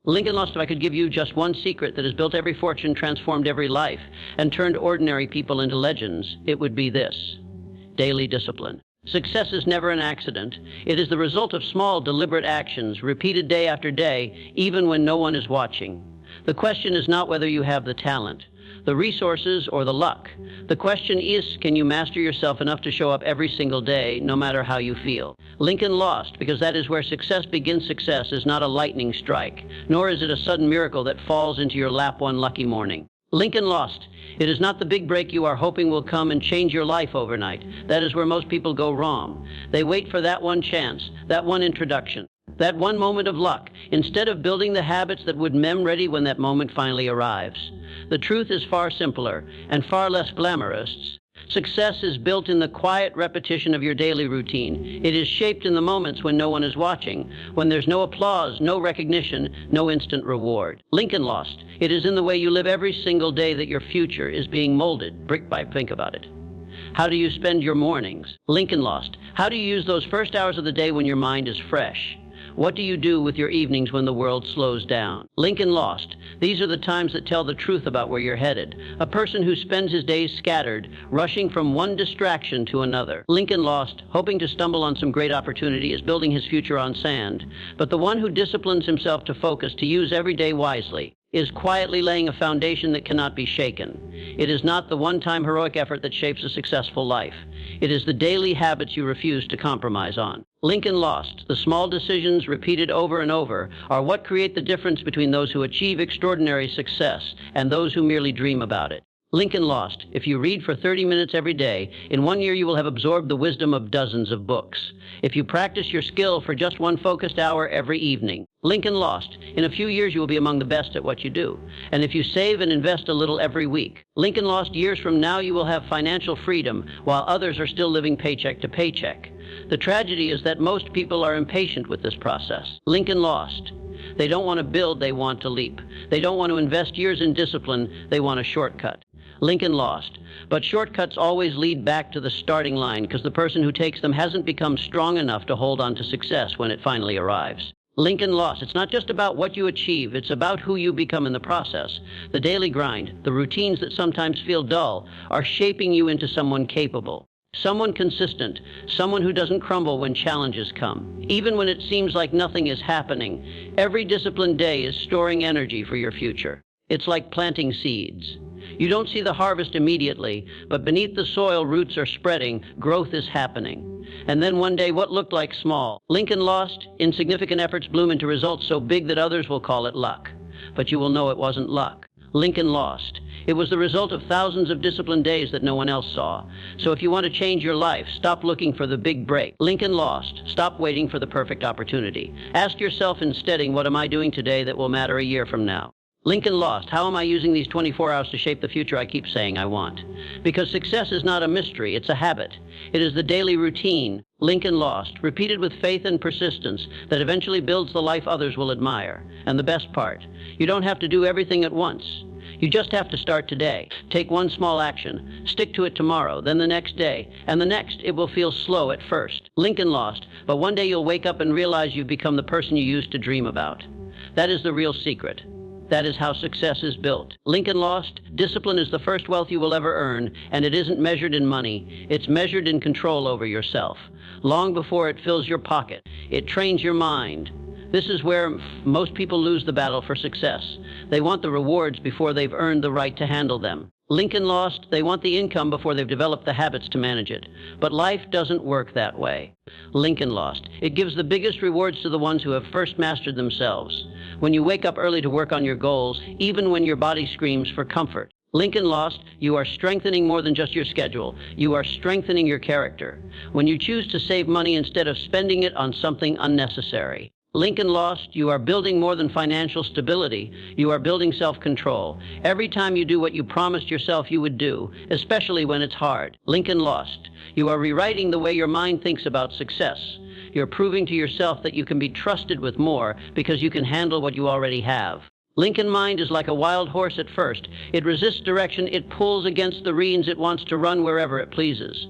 Lincoln lost. If I could give you just one secret that has built every fortune, transformed every life, and turned ordinary people into legends, it would be this: daily discipline. Success is never an accident. It is the result of small, deliberate actions, repeated day after day, even when no one is watching. The question is not whether you have the talent, the resources, or the luck. The question is, can you master yourself enough to show up every single day, no matter how you feel? Lincoln lost because that is where success begins. Success is not a lightning strike, nor is it a sudden miracle that falls into your lap one lucky morning. Lincoln lost. It is not the big break you are hoping will come and change your life overnight. That is where most people go wrong. They wait for that one chance, that one introduction, that one moment of luck, instead of building the habits that would make them ready when that moment finally arrives. The truth is far simpler and far less glamorous. Success is built in the quiet repetition of your daily routine. It is shaped in the moments when no one is watching, when there's no applause, no recognition, no instant reward. Lincoln lost. It is in the way you live every single day that your future is being molded, brick by brick. Think about it. How do you spend your mornings? Lincoln lost. How do you use those first hours of the day when your mind is fresh? What do you do with your evenings when the world slows down? Lincoln lost. These are the times that tell the truth about where you're headed. A person who spends his days scattered, rushing from one distraction to another. Lincoln lost, hoping to stumble on some great opportunity, is building his future on sand. But the one who disciplines himself to focus, to use every day wisely, is quietly laying a foundation that cannot be shaken. It is not the one-time heroic effort that shapes a successful life. It is the daily habits you refuse to compromise on. Lincoln lost. The small decisions repeated over and over are what create the difference between those who achieve extraordinary success and those who merely dream about it. Lincoln lost. If you read for 30 minutes every day, in 1 year you will have absorbed the wisdom of dozens of books. If you practice your skill for just one focused hour every evening. Lincoln lost. In a few years you will be among the best at what you do. And if you save and invest a little every week. Lincoln lost. Years from now you will have financial freedom while others are still living paycheck to paycheck. The tragedy is that most people are impatient with this process. Lincoln lost. They don't want to build, they want to leap. They don't want to invest years in discipline, they want a shortcut. Lincoln lost. But shortcuts always lead back to the starting line because the person who takes them hasn't become strong enough to hold on to success when it finally arrives. Lincoln lost. It's not just about what you achieve, it's about who you become in the process. The daily grind, the routines that sometimes feel dull, are shaping you into someone capable. Someone consistent, someone who doesn't crumble when challenges come. Even when it seems like nothing is happening, every disciplined day is storing energy for your future. It's like planting seeds. You don't see the harvest immediately, but beneath the soil roots are spreading, growth is happening. And then one day what looked like small, Lincoln lost, insignificant efforts bloom into results so big that others will call it luck. But you will know it wasn't luck. Lincoln lost. It was the result of thousands of disciplined days that no one else saw. So if you want to change your life, stop looking for the big break. Lincoln lost. Stop waiting for the perfect opportunity. Ask yourself instead, what am I doing today that will matter a year from now? Lincoln lost. How am I using these 24 hours to shape the future I keep saying I want? Because success is not a mystery, it's a habit. It is the daily routine, Lincoln lost, repeated with faith and persistence, that eventually builds the life others will admire. And the best part, you don't have to do everything at once. You just have to start today. Take one small action, stick to it tomorrow, then the next day, and the next. It will feel slow at first. Lincoln lost, but one day you'll wake up and realize you've become the person you used to dream about. That is the real secret. That is how success is built. Lincoln lost. Discipline is the first wealth you will ever earn, and it isn't measured in money. It's measured in control over yourself. Long before it fills your pocket, it trains your mind. This is where most people lose the battle for success. They want the rewards before they've earned the right to handle them. Lincoln lost. They want the income before they've developed the habits to manage it. But life doesn't work that way. Lincoln lost. It gives the biggest rewards to the ones who have first mastered themselves. When you wake up early to work on your goals, even when your body screams for comfort. Lincoln lost. You are strengthening more than just your schedule. You are strengthening your character. When you choose to save money instead of spending it on something unnecessary. Lincoln lost. You are building more than financial stability. You are building self-control. Every time you do what you promised yourself you would do, especially when it's hard. Lincoln lost. You are rewriting the way your mind thinks about success. You're proving to yourself that you can be trusted with more because you can handle what you already have. Lincoln mind is like a wild horse at first. It resists direction. It pulls against the reins. It wants to run wherever it pleases.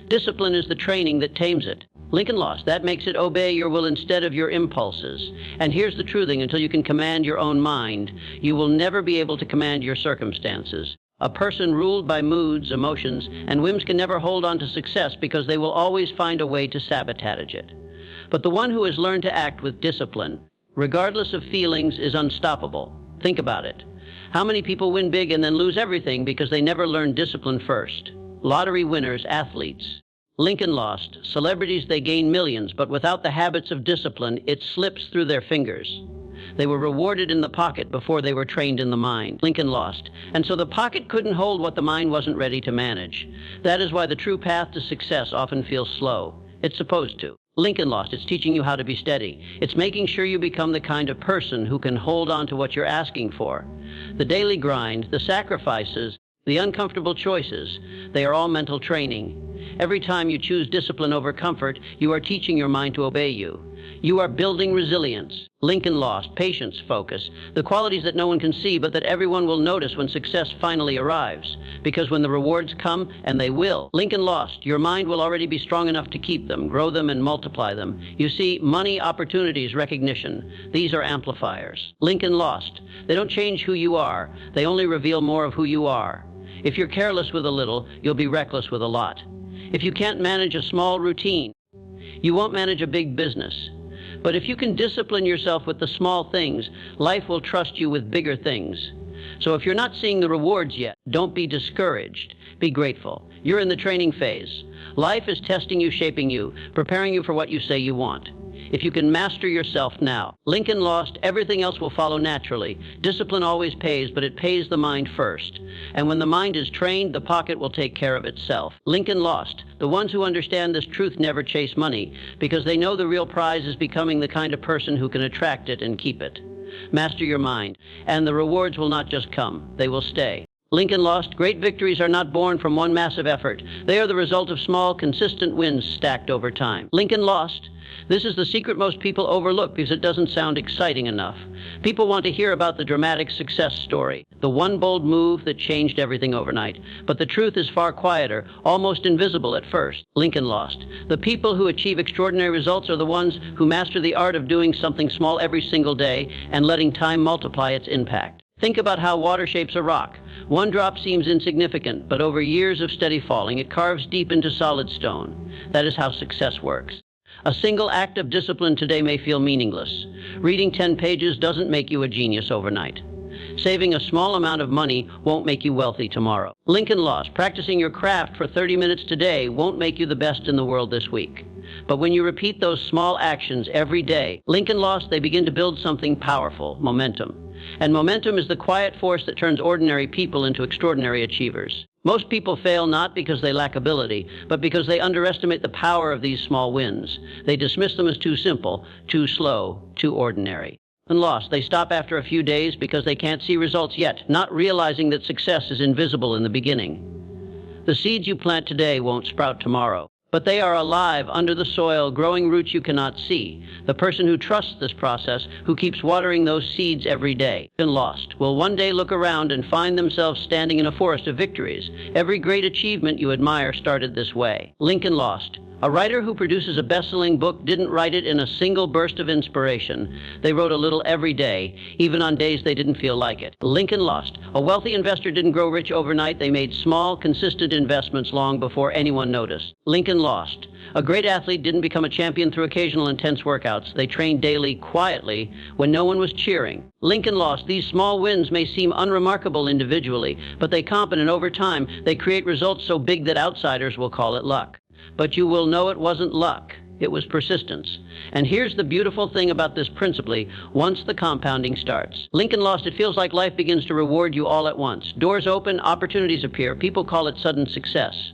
Discipline is the training that tames it. Lincoln lost. That makes it obey your will instead of your impulses. And here's the true thing, until you can command your own mind, you will never be able to command your circumstances. A person ruled by moods, emotions, and whims can never hold on to success because they will always find a way to sabotage it. But the one who has learned to act with discipline, regardless of feelings, is unstoppable. Think about it. How many people win big and then lose everything because they never learned discipline first? Lottery winners, athletes. Lincoln lost. Celebrities, they gain millions, but without the habits of discipline, it slips through their fingers. They were rewarded in the pocket before they were trained in the mind. Lincoln lost. And so the pocket couldn't hold what the mind wasn't ready to manage. That is why the true path to success often feels slow. It's supposed to. Lincoln lost. It's teaching you how to be steady. It's making sure you become the kind of person who can hold on to what you're asking for. The daily grind, the sacrifices, the uncomfortable choices, they are all mental training. Every time you choose discipline over comfort, you are teaching your mind to obey you. You are building resilience. Lincoln lost. Patience, focus. The qualities that no one can see, but that everyone will notice when success finally arrives. Because when the rewards come, and they will, Lincoln lost. Your mind will already be strong enough to keep them, grow them, and multiply them. You see, money, opportunities, recognition, these are amplifiers. Lincoln lost. They don't change who you are. They only reveal more of who you are. If you're careless with a little, you'll be reckless with a lot. If you can't manage a small routine, you won't manage a big business. But if you can discipline yourself with the small things, life will trust you with bigger things. So if you're not seeing the rewards yet, don't be discouraged. Be grateful. You're in the training phase. Life is testing you, shaping you, preparing you for what you say you want. If you can master yourself now. Lincoln lost. Everything else will follow naturally. Discipline always pays, but it pays the mind first. And when the mind is trained, the pocket will take care of itself. Lincoln lost. The ones who understand this truth never chase money, because they know the real prize is becoming the kind of person who can attract it and keep it. Master your mind, and the rewards will not just come, they will stay. Lincoln lost. Great victories are not born from one massive effort. They are the result of small, consistent wins stacked over time. Lincoln lost. This is the secret most people overlook because it doesn't sound exciting enough. People want to hear about the dramatic success story, the one bold move that changed everything overnight. But the truth is far quieter, almost invisible at first. Lincoln lost. The people who achieve extraordinary results are the ones who master the art of doing something small every single day and letting time multiply its impact. Think about how water shapes a rock. One drop seems insignificant, but over years of steady falling, it carves deep into solid stone. That is how success works. A single act of discipline today may feel meaningless. Reading 10 pages doesn't make you a genius overnight. Saving a small amount of money won't make you wealthy tomorrow. Lincoln lost. Practicing your craft for 30 minutes today won't make you the best in the world this week. But when you repeat those small actions every day, Lincoln lost, they begin to build something powerful, momentum. And momentum is the quiet force that turns ordinary people into extraordinary achievers. Most people fail not because they lack ability, but because they underestimate the power of these small wins. They dismiss them as too simple, too slow, too ordinary. And lost. They stop after a few days because they can't see results yet, not realizing that success is invisible in the beginning. The seeds you plant today won't sprout tomorrow, but they are alive under the soil, growing roots you cannot see. The person who trusts this process, who keeps watering those seeds every day, and lost, will one day look around and find themselves standing in a forest of victories. Every great achievement you admire started this way. Lincoln lost. A writer who produces a best-selling book didn't write it in a single burst of inspiration. They wrote a little every day, even on days they didn't feel like it. Lincoln lost. A wealthy investor didn't grow rich overnight. They made small, consistent investments long before anyone noticed. Lincoln lost. A great athlete didn't become a champion through occasional intense workouts. They trained daily, quietly, when no one was cheering. Lincoln lost. These small wins may seem unremarkable individually, but they compound, and over time, they create results so big that outsiders will call it luck. But you will know it wasn't luck. It was persistence. And here's the beautiful thing about this principle: once the compounding starts. Lincoln lost. It feels like life begins to reward you all at once. Doors open, opportunities appear. People call it sudden success.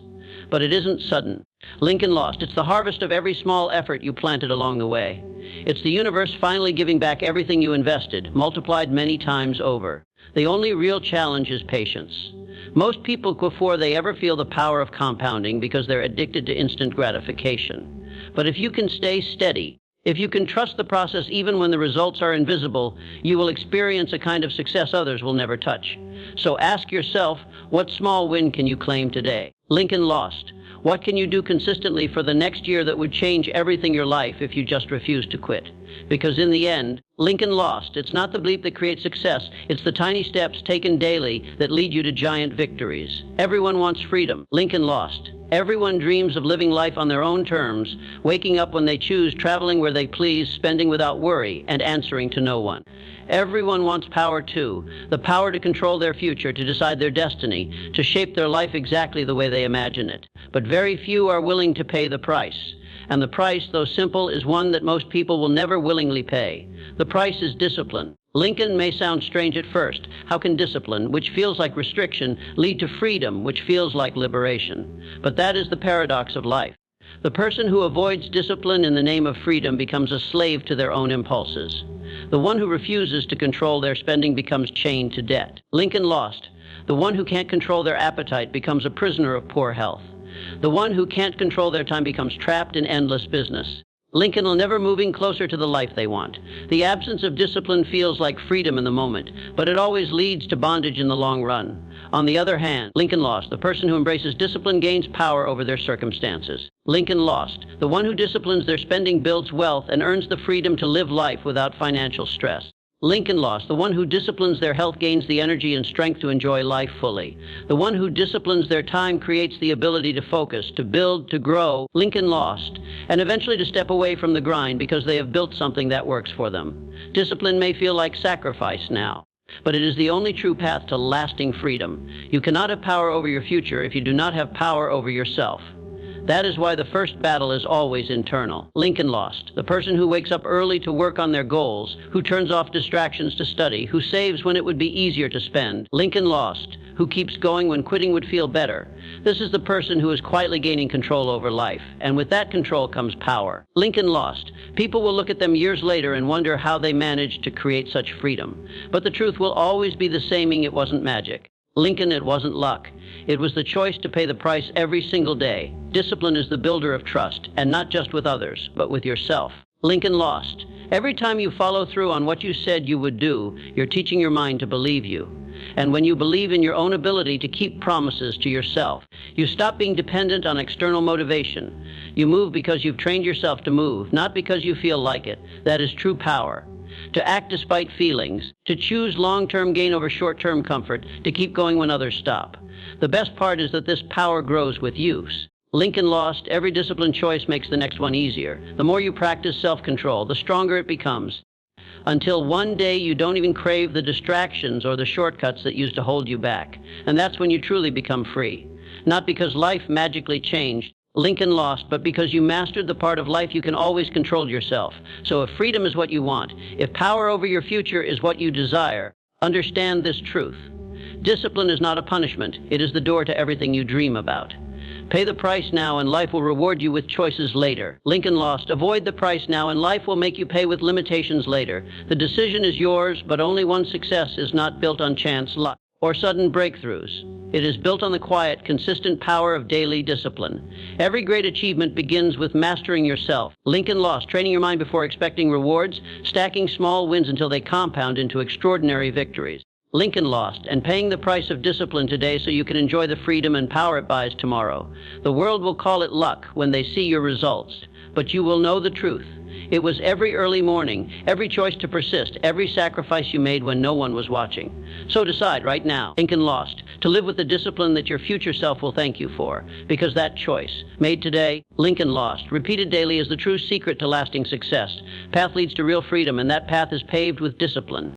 But it isn't sudden. Lincoln lost. It's the harvest of every small effort you planted along the way. It's the universe finally giving back everything you invested, multiplied many times over. The only real challenge is patience. Most people, before they ever feel the power of compounding, because they're addicted to instant gratification. But if you can stay steady, if you can trust the process even when the results are invisible, you will experience a kind of success others will never touch. So ask yourself, what small win can you claim today? Lincoln lost. What can you do consistently for the next year that would change everything in your life if you just refuse to quit? Because in the end, Lincoln lost. It's not the bleep that creates success. It's the tiny steps taken daily that lead you to giant victories. Everyone wants freedom. Lincoln lost. Everyone dreams of living life on their own terms, waking up when they choose, traveling where they please, spending without worry, and answering to no one. Everyone wants power too, the power to control their future, to decide their destiny, to shape their life exactly the way they imagine it. But very few are willing to pay the price. And the price, though simple, is one that most people will never willingly pay. The price is discipline. Lincoln may sound strange at first. How can discipline, which feels like restriction, lead to freedom, which feels like liberation? But that is the paradox of life. The person who avoids discipline in the name of freedom becomes a slave to their own impulses. The one who refuses to control their spending becomes chained to debt. Lincoln lost. The one who can't control their appetite becomes a prisoner of poor health. The one who can't control their time becomes trapped in endless business. Lincoln will never moving closer to the life they want. The absence of discipline feels like freedom in the moment, but it always leads to bondage in the long run. On the other hand, Lincoln lost. The person who embraces discipline gains power over their circumstances. Lincoln lost. The one who disciplines their spending builds wealth and earns the freedom to live life without financial stress. Lincoln lost. The one who disciplines their health gains the energy and strength to enjoy life fully. The one who disciplines their time creates the ability to focus, to build, to grow. Lincoln lost, and eventually to step away from the grind because they have built something that works for them. Discipline may feel like sacrifice now, but it is the only true path to lasting freedom. You cannot have power over your future if you do not have power over yourself. That is why the first battle is always internal. Lincoln lost. The person who wakes up early to work on their goals, who turns off distractions to study, who saves when it would be easier to spend. Lincoln lost. Who keeps going when quitting would feel better. This is the person who is quietly gaining control over life, and with that control comes power. Lincoln lost. People will look at them years later and wonder how they managed to create such freedom. But the truth will always be the same: it wasn't magic. Lincoln, it wasn't luck. It was the choice to pay the price every single day. Discipline is the builder of trust, and not just with others, but with yourself. Lincoln lost. Every time you follow through on what you said you would do, you're teaching your mind to believe you. And when you believe in your own ability to keep promises to yourself, you stop being dependent on external motivation. You move because you've trained yourself to move, not because you feel like it. That is true power. To act despite feelings, to choose long-term gain over short-term comfort, to keep going when others stop. The best part is that this power grows with use. Lincoln lost. Every disciplined choice makes the next one easier. The more you practice self-control, the stronger it becomes. Until one day you don't even crave the distractions or the shortcuts that used to hold you back. And that's when you truly become free. Not because life magically changed, Lincoln lost, but because you mastered the part of life you can always control yourself. So if freedom is what you want, if power over your future is what you desire, understand this truth. Discipline is not a punishment. It is the door to everything you dream about. Pay the price now and life will reward you with choices later. Lincoln lost. Avoid the price now and life will make you pay with limitations later. The decision is yours, but only one success is not built on chance, luck, or sudden breakthroughs. It is built on the quiet, consistent power of daily discipline. Every great achievement begins with mastering yourself. Lincoln lost. Training your mind before expecting rewards, stacking small wins until they compound into extraordinary victories. Lincoln lost, and paying the price of discipline today so you can enjoy the freedom and power it buys tomorrow. The world will call it luck when they see your results, but you will know the truth. It was every early morning, every choice to persist, every sacrifice you made when no one was watching. So decide right now, Lincoln lost, to live with the discipline that your future self will thank you for, because that choice, made today, Lincoln lost, repeated daily, is the true secret to lasting success. Path leads to real freedom, and that path is paved with discipline.